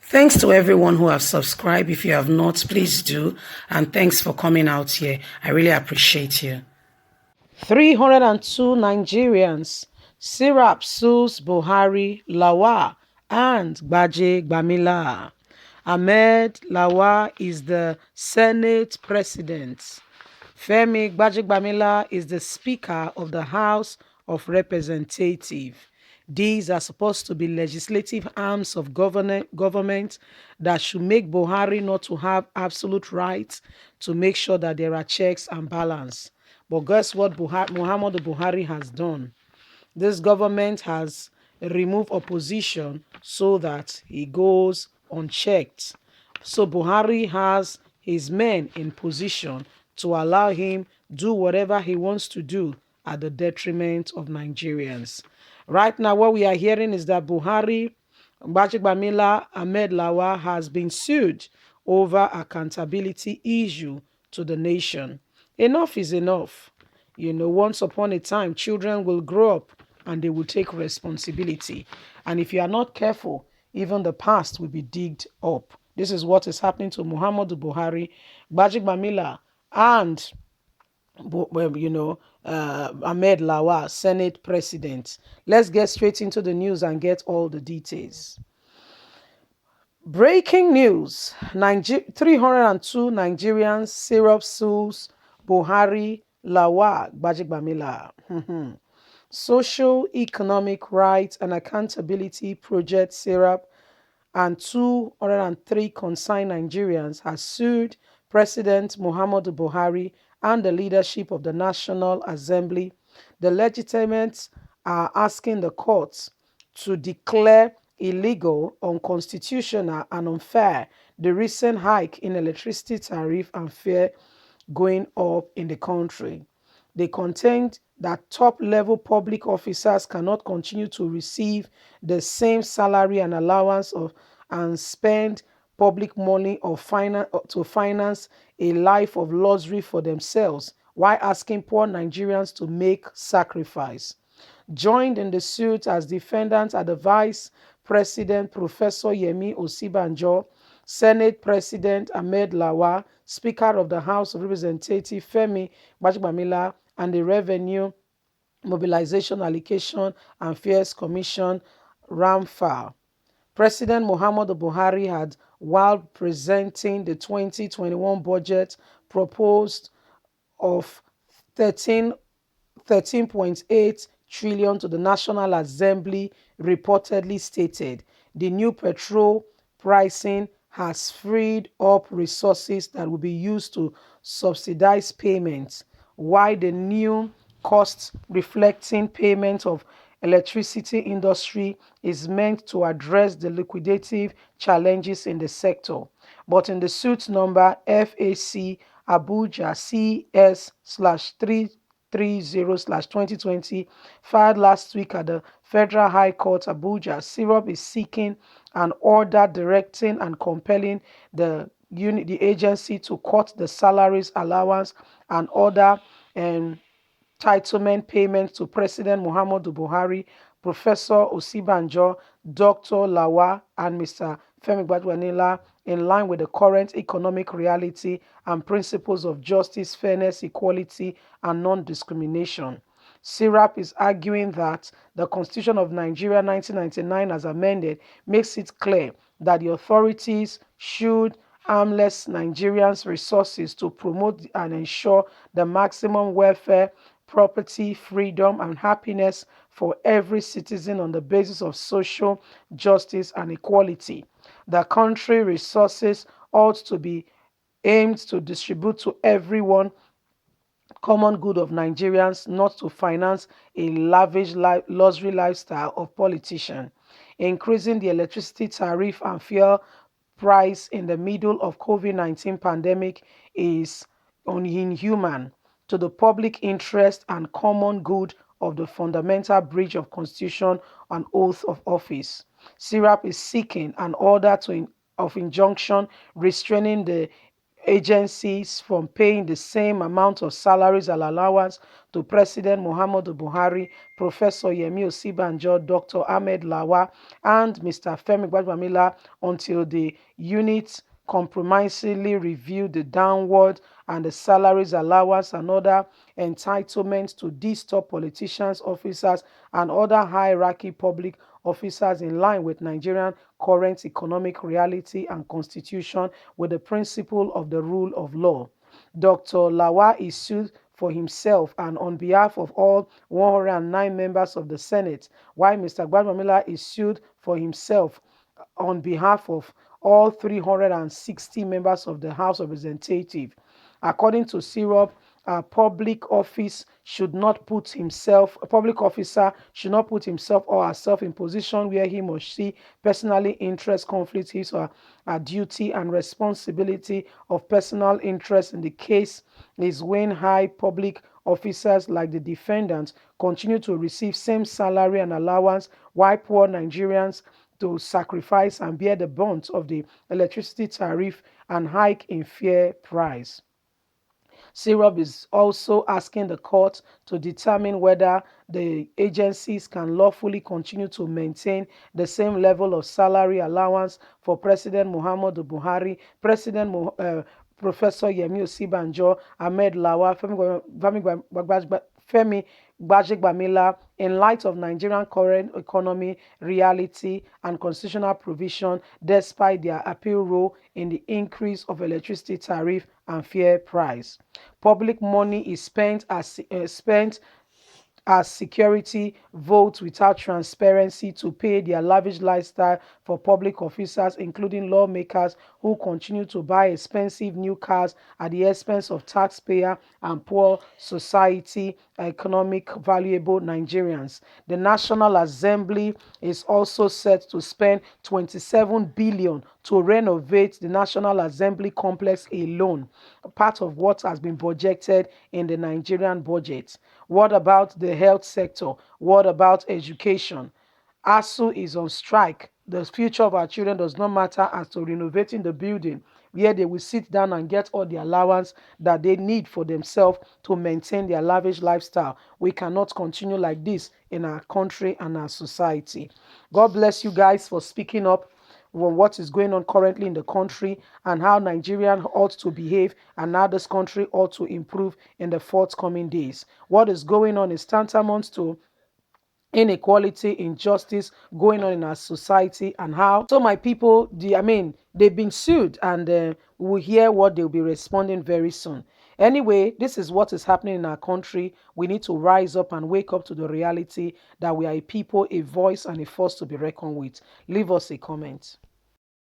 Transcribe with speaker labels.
Speaker 1: Thanks to everyone who have subscribed. If you have not, please do. And thanks for coming out here. I really appreciate you. 302 Nigerians. Syrup sues Buhari, Lawan, and Gbajebiamila. Ahmed Lawan is the Senate president. Femi Gbajebiamila is the Speaker of the House of Representatives. These are supposed to be legislative arms of government that should make Buhari not to have absolute rights to make sure that there are checks and balance. But guess what Muhammadu Buhari has done? This government has removed opposition so that he goes unchecked. So Buhari has his men in position to allow him do whatever he wants to do at the detriment of Nigerians. Right now, what we are hearing is that Buhari, Gbajebiamila, Ahmed Lawan has been sued over accountability issue to the nation. Enough is enough. Once upon a time, children will grow up and they will take responsibility. And if you are not careful, even the past will be digged up. This is what is happening to Muhammadu Buhari, Gbajebiamila, and Ahmed Lawan, Senate President. Let's get straight into the news and get all the details. Breaking news: 302 Nigerians syrup sues Buhari, Lawan, Gbajebiamila. Social Economic Rights and Accountability Project syrup and 203 concerned Nigerians has sued President Muhammadu Buhari and the leadership of the National Assembly. The legitimate are asking the courts to declare illegal, unconstitutional, and unfair the recent hike in electricity tariff and fare going up in the country. They contend that top-level public officers cannot continue to receive the same salary and allowance and spend public money to finance a life of luxury for themselves while asking poor Nigerians to make sacrifice. Joined in the suit as defendants are the Vice President Professor Yemi Osinbajo, Senate President Ahmed Lawan, Speaker of the House of Representatives Femi Gbajebiamila, and the Revenue Mobilization Allocation and Fares Commission (RAMFA). President Muhammadu Buhari had, while presenting the 2021 budget, proposed of 13.8 trillion to the National Assembly, reportedly stated the new petrol pricing has freed up resources that will be used to subsidize payments, while the new cost reflecting payment of electricity industry is meant to address the liquidative challenges in the sector. But in the suit number FAC Abuja CS/330/2020 filed last week at the Federal High Court Abuja, syrup is seeking an order directing and compelling the agency to cut the salaries, allowance, and other entitlement payments to President Muhammadu Buhari, Professor Osinbajo, Dr. Lawan, and Mr. Femi Gbajebiamila in line with the current economic reality and principles of justice, fairness, equality, and non-discrimination. Syrup is arguing that the Constitution of Nigeria 1999 as amended makes it clear that the authorities should harness Nigerians' resources to promote and ensure the maximum welfare, property, freedom, and happiness for every citizen on the basis of social justice and equality. The country resources ought to be aimed to distribute to everyone common good of Nigerians, not to finance a lavish luxury lifestyle of politicians. Increasing the electricity tariff and fuel price in the middle of COVID-19 pandemic is inhuman to the public interest and common good of the fundamental breach of Constitution and oath of office. Syrup is seeking an order of injunction restraining the agencies from paying the same amount of salaries and allowance to President Muhammadu Buhari, Professor Yemi Osinbajo, Dr. Ahmed Lawan, and Mr. Femi Gbajebiamila until the unit compromisingly review the downward and the salaries, allowance, and other entitlements to these top politicians, officers, and other hierarchy public officers in line with Nigerian current economic reality and constitution with the principle of the rule of law. Dr. Lawa is sued for himself and on behalf of all 109 members of the Senate, while Mr. Gbajebiamila is sued for himself on behalf of all 360 members of the House of Representatives. According to Syrup, a public officer should not put himself or herself in position where he or she personally interest conflict his or her duty and responsibility of personal interest in the case is when high public officers like the defendants continue to receive same salary and allowance while poor Nigerians to sacrifice and bear the brunt of the electricity tariff and hike in fuel price. Syrup is also asking the court to determine whether the agencies can lawfully continue to maintain the same level of salary allowance for President Muhammadu Buhari, Professor Yemi Osinbajo, Ahmed Lawan, Femi Gbajebiamila in light of Nigerian current economy reality and constitutional provision despite their appeal role in the increase of electricity tariff and fuel price. Public money is spent as security votes without transparency to pay their lavish lifestyle for public officers, including lawmakers who continue to buy expensive new cars at the expense of taxpayer and poor society, economic valuable Nigerians. The National Assembly is also set to spend 27 billion to renovate the National Assembly complex alone, part of what has been budgeted in the Nigerian budget. What about the health sector? What about education? ASU is on strike. The future of our children does not matter as to renovating the building where they will sit down and get all the allowance that they need for themselves to maintain their lavish lifestyle. We cannot continue like this in our country and our society. God bless you guys for speaking up on what is going on currently in the country and how Nigerians ought to behave and how this country ought to improve in the forthcoming days. What is going on is tantamount to inequality, injustice going on in our society, and how so my people, they've been sued, and we will hear what they'll be responding very soon. Anyway, this is what is happening in our country. We need to rise up and wake up to the reality that we are a people, a voice, and a force to be reckoned with. Leave us a comment.